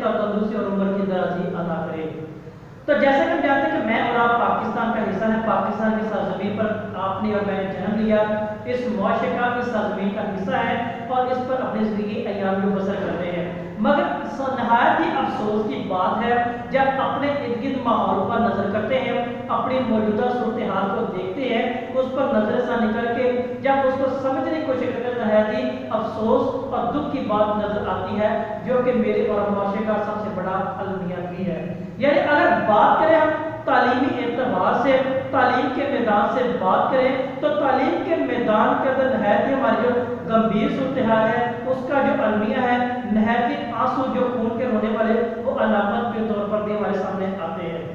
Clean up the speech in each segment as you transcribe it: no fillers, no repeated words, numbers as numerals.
کا تندرستی اور عمر کی دراز عطا کرے۔ تو جیسے کہ ہم جانتے ہیں کہ میں اور آپ پاکستان کا حصہ ہیں، پاکستان کی سرزمین پر آپ نے اور میں نے جنم لیا، اس معاشرے کا اس سرزمین کا حصہ ہے اور اس پر اپنی زندگی ایام کو بسر کرتے ہیں۔ مگر نہایت ہی افسوس کی بات ہے جب اپنے ارد گرد ماحول پر نظر کرتے ہیں، اپنی موجودہ صورتحال کو دیکھتے ہیں، اس پر نظر ثانی نکل کے جب اس کو سمجھنے کی کوشش کرتے ہیں، نہایت ہی افسوس اور دکھ کی بات نظر آتی ہے، جو کہ میرے اور معاشرے کا سب سے بڑا المیہ بھی ہے۔ یعنی اگر بات کریں ہم تعلیمی اعتبار سے، تعلیم کے میدان سے بات کریں تو تعلیم کے میدان کے اندر نہایت ہی ہماری جو گمبھیر صورتحال ہے اس کا جو المیہ ہے، نہایت ہی آنسو جو خون کے رونے والے وہ علامت کے طور پر بھی ہمارے سامنے آتے ہیں۔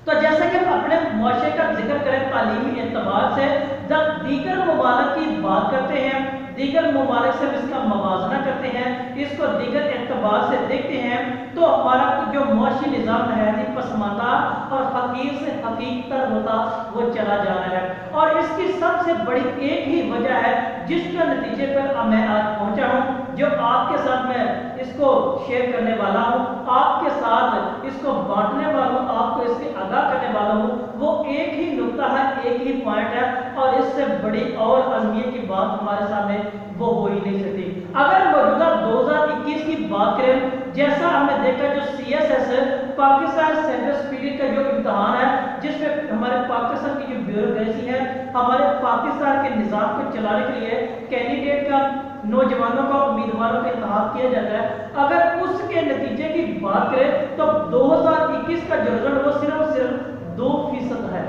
تو جیسے کہ ہم اپنے معاشرے کا ذکر کریں تعلیمی اعتبار سے، جب دیگر ممالک کی بات کرتے ہیں، دیگر ممالک سے اس کا موازنہ کرتے ہیں، اس کو دیگر اعتبار سے دیکھتے ہیں، تو ہمارا جو معاشی نظام نہایت ہی پسماندہ اور حقیر سے حقیق تر ہوتا وہ چلا جا رہا ہے۔ اور اس کی سب سے بڑی ایک ہی وجہ ہے جس کے نتیجے پر میں آج پہنچا ہوں، جو آپ کے ساتھ میں اس کو شیئر کرنے والا ہوں، آپ کے ساتھ اس کو بانٹنے والا ہوں، آپ کو اس کے آگاہ کرنے والا ہوں، وہ ایک ہی نقطہ ہے، ایک ہی پوائنٹ ہے، اور اس سے بڑی اور المیہ کی بات ہمارے سامنے وہ ہو ہی نہیں سکتی۔ اگر موجودہ 2021 کی بات کریں، جیسا ہم نے دیکھا جو CSS پاکستان سینٹرل اسپیڈ کا جو امتحان ہے، جس میں ہمارے پاکستان کی جو بیوروکریسی ہے، ہمارے پاکستان کے نظام کو چلانے کے لیے کینڈیڈیٹ کا، نوجوانوں کا، امیدواروں کا انتخاب کیا جاتا ہے، اگر اس کے نتیجے کی بات کریں تو 2021 کا جو رزلٹ وہ صرف 2% ہے،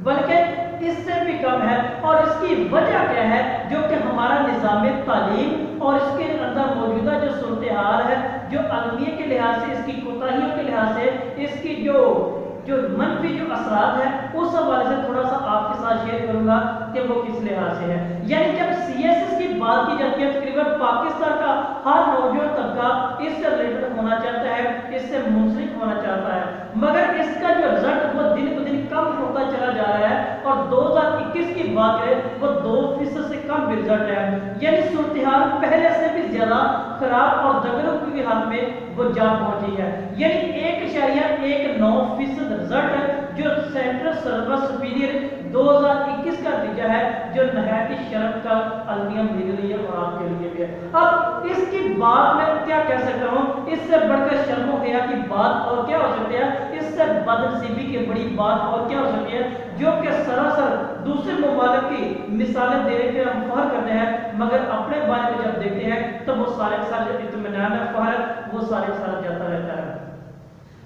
بلکہ اس سے بھی کم ہے۔ اور اس کی وجہ کیا ہے؟ جو کہ ہمارا نظام تعلیم اور اس کے اندر موجودہ جو صورتحال ہے، جو المیہ کے لحاظ سے، اس کی کوتاہیوں کے لحاظ سے، اس کی جو منفی جو اثرات ہیں، اس حوالے سے تھوڑا سا آپ کے ساتھ شیئر کروں گا کہ وہ کس لحاظ سے ہے۔ یعنی جب CSS کی بات کی جاتی ہے، تقریباً پاکستان کا ہر نوجوان طبقہ اس سے ریلیٹڈ ہونا چاہتا ہے، اس سے منسلک ہونا چاہتا ہے، مگر اس کا جو رزلٹ وہ دن بدن کم ہوتا چلا جا رہا ہے، اور 2021 کی بات ہے وہ 2% سے کم رزلٹ ہے۔ یعنی صورتحال پہلے سے بھی زیادہ خراب اور دگروں کی حالت میں وہ جا پہنچی ہے۔ یعنی 1.19% رزلٹ جو سینٹرل سروس سپیریئر 2021 کا نتیجہ ہے، جو نہایت ہی شرم کا المیہ میرے لیے اور آپ کے لیے بھی ہے۔ اب اس کی بات میں کیا کہہ سکتا ہوں، اس سے بڑھ کر شرم و حیا کی بات اور کیا ہو سکتی ہے، اس سے بدنصیبی کی بڑی بات اور کیا ہو سکتی ہے، جو کہ سراسر دوسرے ممالک کی مثالیں دینے کے ہم فخر کرتے ہیں، مگر اپنے بارے میں جب دیکھتے ہیں تو وہ سارے سارے اطمینان فخر وہ سارے سارے جاتا رہتا ہے۔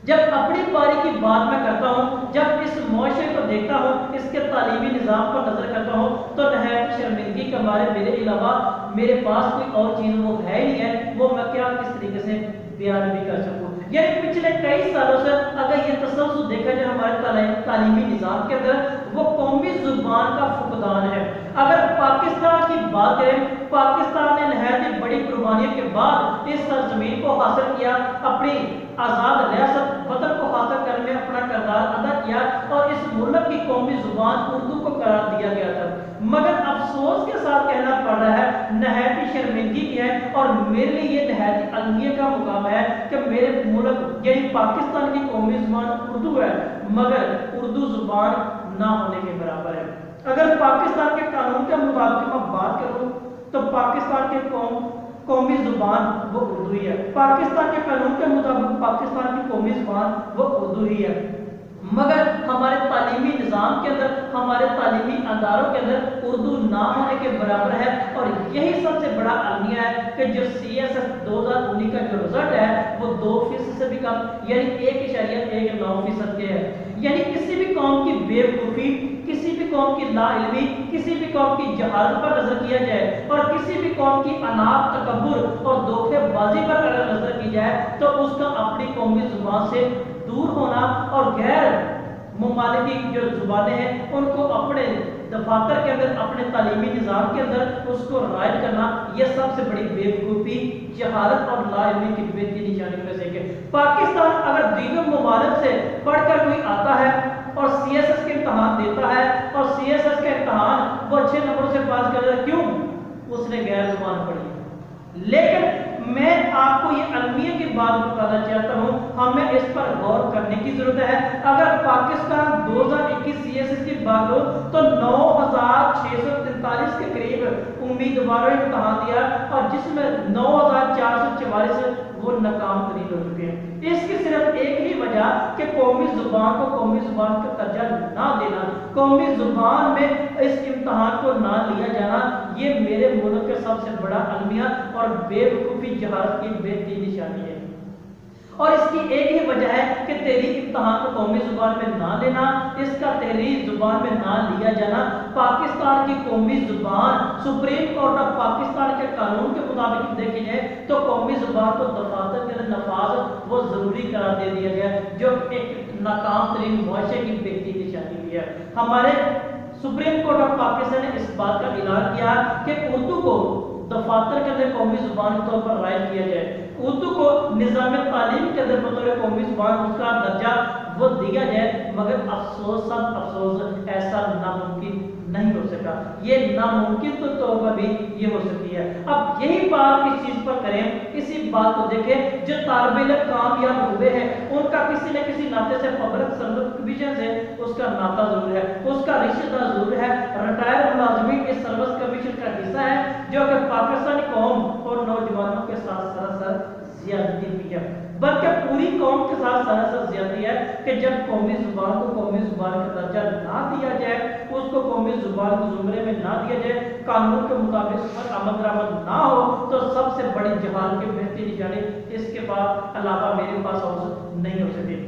جب اپنی باری کی بات میں کرتا ہوں، جب اس معاشرے کو دیکھتا ہوں، اس کے تعلیمی نظام پر نظر کرتا ہوں، تو نہایت شرمندگی کے مارے میرے علاوہ میرے پاس کوئی اور چیز وہ ہے ہی نہیں ہے، وہ میں کیا کس طریقے سے بیان بھی کر سکوں۔ یعنی پچھلے کئی سالوں سے اگر یہ تسلسل دیکھا جائے ہمارے تعلیمی نظام کے اندر، وہ قومی زبان کا فقدان ہے۔ اگر پاکستان کی بات کریں، پاکستان نے نہایت ہی بڑی قربانیوں کے بعد اس سرزمین کو حاصل کیا، اپنی آزاد ریاست وطن کو حاصل کرنے میں اپنا کردار ادا کیا، اور اس ملک کی قومی زبان اردو کو قرار دیا گیا تھا، مگر افسوس کے ساتھ کہنا پڑ رہا ہے، نہایت ہی شرمندگی کی ہے، اور میرے لیے یہ نہایت ہی المیہ کا مقام ہے کہ میرے ملک یعنی پاکستان کی قومی زبان اردو ہے، مگر اردو زبان نہ ہونے کے برابر ہے۔ اگر پاکستان کے قانون کے مطابق میں بات کروں تو پاکستان کے قومی زبان وہ اردو ہی ہے، پاکستان کے قانون کے مطابق پاکستان کی قومی زبان وہ اردو ہی ہے، مگر ہمارے تعلیمی نظام کے اندر، ہمارے تعلیمی اداروں کے اندر اردو نہ ہونے کے برابر ہے۔ اور یہی سب سے بڑا المیہ ہے کہ جو CSS 2019 کا جو رزلٹ ہے وہ 2% سے بھی کم، یعنی 1.19% کے ہے۔ یعنی کسی بھی قوم کی بیوقوفی، کسی بھی قوم کی لا علمی، کسی بھی قوم کی جہالت پر نظر کیا جائے، اور کسی بھی قوم کی عناد، تکبر اور دھوکے بازی پر اگر نظر کی جائے، تو اس کا اپنی قومی زبان سے دور ہونا اور غیر ممالکی جو زبانیں ہیں ان کو اپنے دفاتر کے اندر، اپنے تعلیمی نظام کے اندر اس کو رائج کرنا، یہ سب سے بڑی بیوقوفی، جہالت اور لا علمی کی بہترین نشانی میں سے ہے۔ پاکستان اگر دیگر ممالک سے پڑھ کر کوئی آتا ہے اور CSS کے امتحان دیتا ہے، اور CSS کا امتحان وہ اچھے نمبروں سے پاس کر کیوں؟ اس نے غیر زبان پڑھی ہے۔ لیکن میں آپ کو یہ المیہ کی बात बताना चाहता हूँ, हमें इस पर गौर करने की जरूरत है। अगर पाकिस्तान 2021 सीएसएस की बात हो तो 9643 के करीब उम्मीदवारों ने इम्तहान दिया और जिसमें 9444 वो नाकाम तरीन हो चुके हैं। इसकी सिर्फ एक ही वजह कि कौमी जुबान को कौमी जुबान का दर्जा ना देना, कौमी जुबान में इस इम्तहान को ना लिया जाना, ये मेरे मुल्क के सबसे बड़ा अलमिया और बेवकूफ़ी जहालत की बेहतरीन निशानी है। और इसकी एक ही वजह है कि तहरीरी इम्तहान को कौमी जुबान में ना लेना, इसका तहरीरी जुबान में ना लिया जाना। पाकिस्तान की कौमी जुबान सुप्रीम कोर्ट ऑफ पाकिस्तान के कानून के मुताबिक देखी जाए तो कौमी जुबान को दफातर के नफाज वो जरूरी करार दे दिया गया, जो एक नाकाम तरीन मुआशरे की बेहतरीन निशानी भी है। हमारे सुप्रीम कोर्ट ऑफ पाकिस्तान ने इस बात का ऐलान किया कि उर्दू को दफातर के अंदर कौमी जुबान के तौर पर राइज किया जाए, उर्दू को निज़ाम तालीम के अंदर बतौर कौमी जुबान उसका दर्जा वो दिया जाए, मगर अफसोस सब अफसोस ऐसा नामुमकिन नहीं हो सका। ये नामुमकिन तो तौर पर भी ये हो सकती है। अब यही बात इस चीज पर करें, इसी बात को देखें, जो तालिब इल्म कामयाब हुए हैं उनका किसी न किसी नाते से पब्लिक सर्विस कमीशन से उसका नाता जरूर है, उसका रिश्ता जरूर है। रिटायर्ड मुलाजिमीन इस सर्विस कमीशन का हिस्सा है, जो कि पाकिस्तानी कौम और नौजवानों के साथ सरासर ज्यादती भी है, बल्कि पूरी कौम के साथ सरासर ज्यादती है कि जब कौमी जुबान को कौमी जुबान का दर्जा ना दिया जाए, उसको कौमी जुबान के जुमरे में ना दिया जाए, कानून के मुताबिक उस पर अमल दरामद ना हो, तो सबसे बड़ी जहालत की बेहतरीन निशानी इसके बाद अलावा मेरे पास और नहीं हो सके।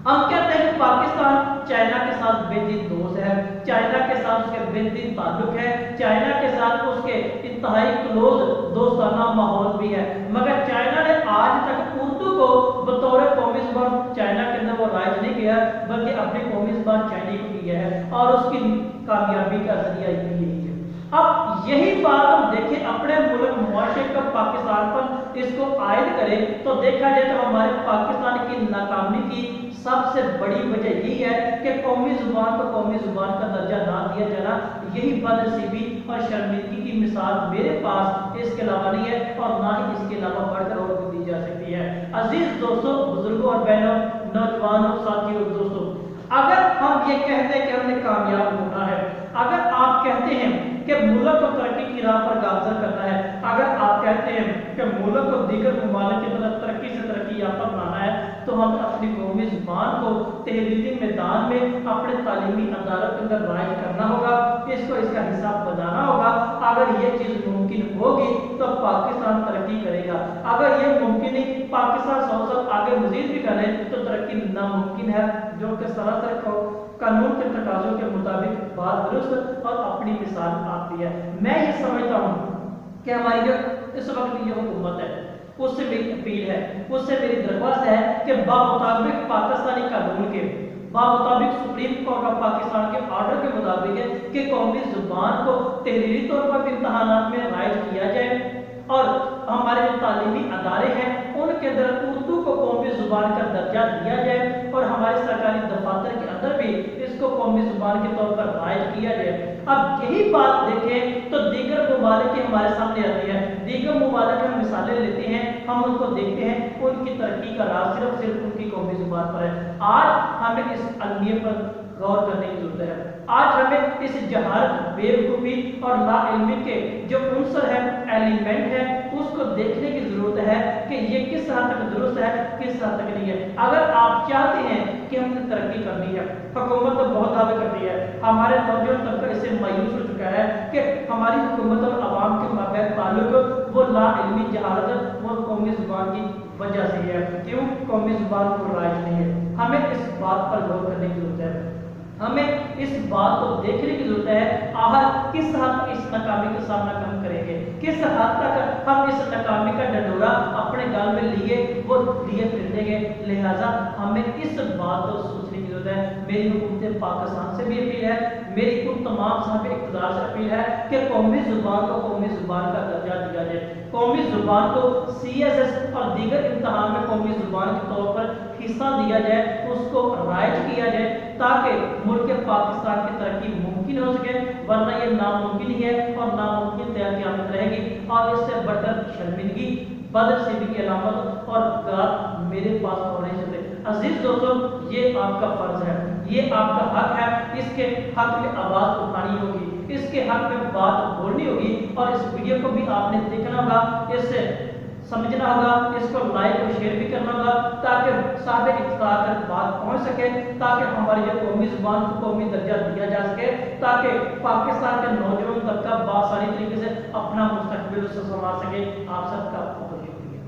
हम कहते हैं कि पाकिस्तान चाइना के साथ बेहतरीन दोस्त है, चाइना के साथ उसके बेहतरीन ताल्लुक है, चाइना के साथ उसके इंतहाई क्लोज दोस्ताना माहौल भी है, मगर चाइना ने आज तक उर्दू को बतौर कौमी जुबान चाइना के अंदर वो राइज नहीं किया, बल्कि अपनी कौमी जुबान चाइना को किया है और उसकी कामयाबी का जरिया यही है। अब यही बात हम देखें अपने मुल्क मुआशरे का पाकिस्तान पर इसको आयद करें तो देखा जाए तो हमारे पाकिस्तान की नाकामी की सबसे बड़ी वजह यही है कि कौमी जुबान को कौमी जुबान का दर्जा ना दिया जाना। यही बदनसीबी और शर्मिंदगी की मिसाल मेरे पास इसके अलावा नहीं है और ना ही इसके अलावा बढ़कर और दी जा सकती है। अजीज दोस्तों, बुजुर्गों और बहनों, नौजवानों, साथियों, दोस्तों, अगर हम ये कहते हैं कि हमने कामयाब होना है, अगर आप कहते हैं कि मुल्क को तरक्की की राह पर गामजन करना है, अगर आप कहते हैं कि मुल्क को दीगर ममालिक की तरफ तरक्की से तरक्की याफ्ता बनाना है, तो हमें अपनी कौमी जुबान को तहरीरी मैदान में अपने तालीमी अदारों के अंदर राइज करना होगा, इसको इसका हिसाब बनाना होगा। अगर ये चीज़ मुमकिन होगी तो पाकिस्तान तरक्की करेगा, अगर ये मुमकिन नहीं, पाकिस्तान 100 साल आगे मजीद भी करे तो तरक्की नामुमकिन है, जो कि सरासर कानून के तकाजों के मुताबिक बात दुरुस्त और अपनी मिसाल आती है। मैं ये समझता हूँ कि हमारी जो इस वक्त की जो हुकूमत है उससे मेरी अपील है, उससे मेरी दरख्वास्त है कि बामुताबिक पाकिस्तानी कानून के, बामुताबिक सुप्रीम कोर्ट ऑफ पाकिस्तान के ऑर्डर के मुताबिक है कि कौमी जुबान को तहरीरी तौर पर इम्तहानात में राइज किया जाए और हमारे जो तालीमी अदारे हैं उनके अंदर उर्दू को कौमी जुबान का दर्जा दिया जाए और हमारे सरकारी दफातर के अंदर भी इसको कौमी जुबान के तौर पर राइज किया जाए। अब यही बात देखें तो दीगर ममालिक हमारे सामने आती है, दीगर ममालिक हम मिसालें लेते हैं, हम उनको देखते हैं, उनकी तरक्की का राज सिर्फ उनकी कौमी जुबान पर है। आज हमें इस अलमियत पर गौर करने की जरूरत है, आज हमें इस जहालत, बेवकूफ़ी और लाइल्मी के जो उनसर है, एलिमेंट है, उसको देखने की जरूरत है कि ये किस हद तक दुरुस्त है, किस हद तक नहीं है। अगर आप चाहते हैं कि हमने तरक्की करनी है, हुकूमत तो बहुत दावे करती है, हमारे नौजवान तबका इससे मायूस हो चुका है कि हमारी हुकूमत और आवाम के माबैन ताल्लुक वो लाइल्मी जहालत वो कौमी जुबान की वजह से है। क्यों कौमी जुबान को राइज नहीं है? हमें इस बात पर गौर करने की जरूरत है, हमें इस बात को देखने की जरूरत है आखिर किस हद तक इस नाकामी का सामना हम करेंगे, किस हद तक हम इस नाकामी का डंडोरा अपने गाल में लिए वो लिए फिरेंगे। लिहाजा हमें इस बात को सोचने की जरूरत है। मेरी हुकूमत पाकिस्तान से भी अपील है, मेरी उन तमाम साहब इक़्तिदार से अपील है कि कौमी जुबान को कौमी जुबान का दर्जा दिया जाए, कौमी जुबान को CSS और दीगर इम्तहान में कौमी जुबान के तौर पर हिस्सा दिया जाए, उसको राइज किया जाए ताकि मुल्क पाकिस्तान की तरक्की मुमकिन हो सके, वरना ये नामुमकिन ही है और नामुमकिन तय क़यामत रहेगी और इससे बढ़कर शर्मिंदगी बदनसीबी की अलामत और गात मेरे पास होने चाहिए। अजीज दोस्तों, ये आपका फर्ज है, ये आपका हक है, इसके हक में आवाज उठानी होगी, इसके हक में बात बोलनी होगी और इस वीडियो को भी आपने देखना होगा, इससे समझना होगा, इसको लाइक और शेयर भी करना होगा ताकि सारे इत्तेफाक तक बात पहुंच सके, ताकि हमारी जो कौमी जुबान को कौमी दर्जा दिया जा सके, ताकि पाकिस्तान के नौजवान तबका बासानी तरीके से अपना मुस्तकबिल संभाल सके। आप सबका बहुत शुक्रिया।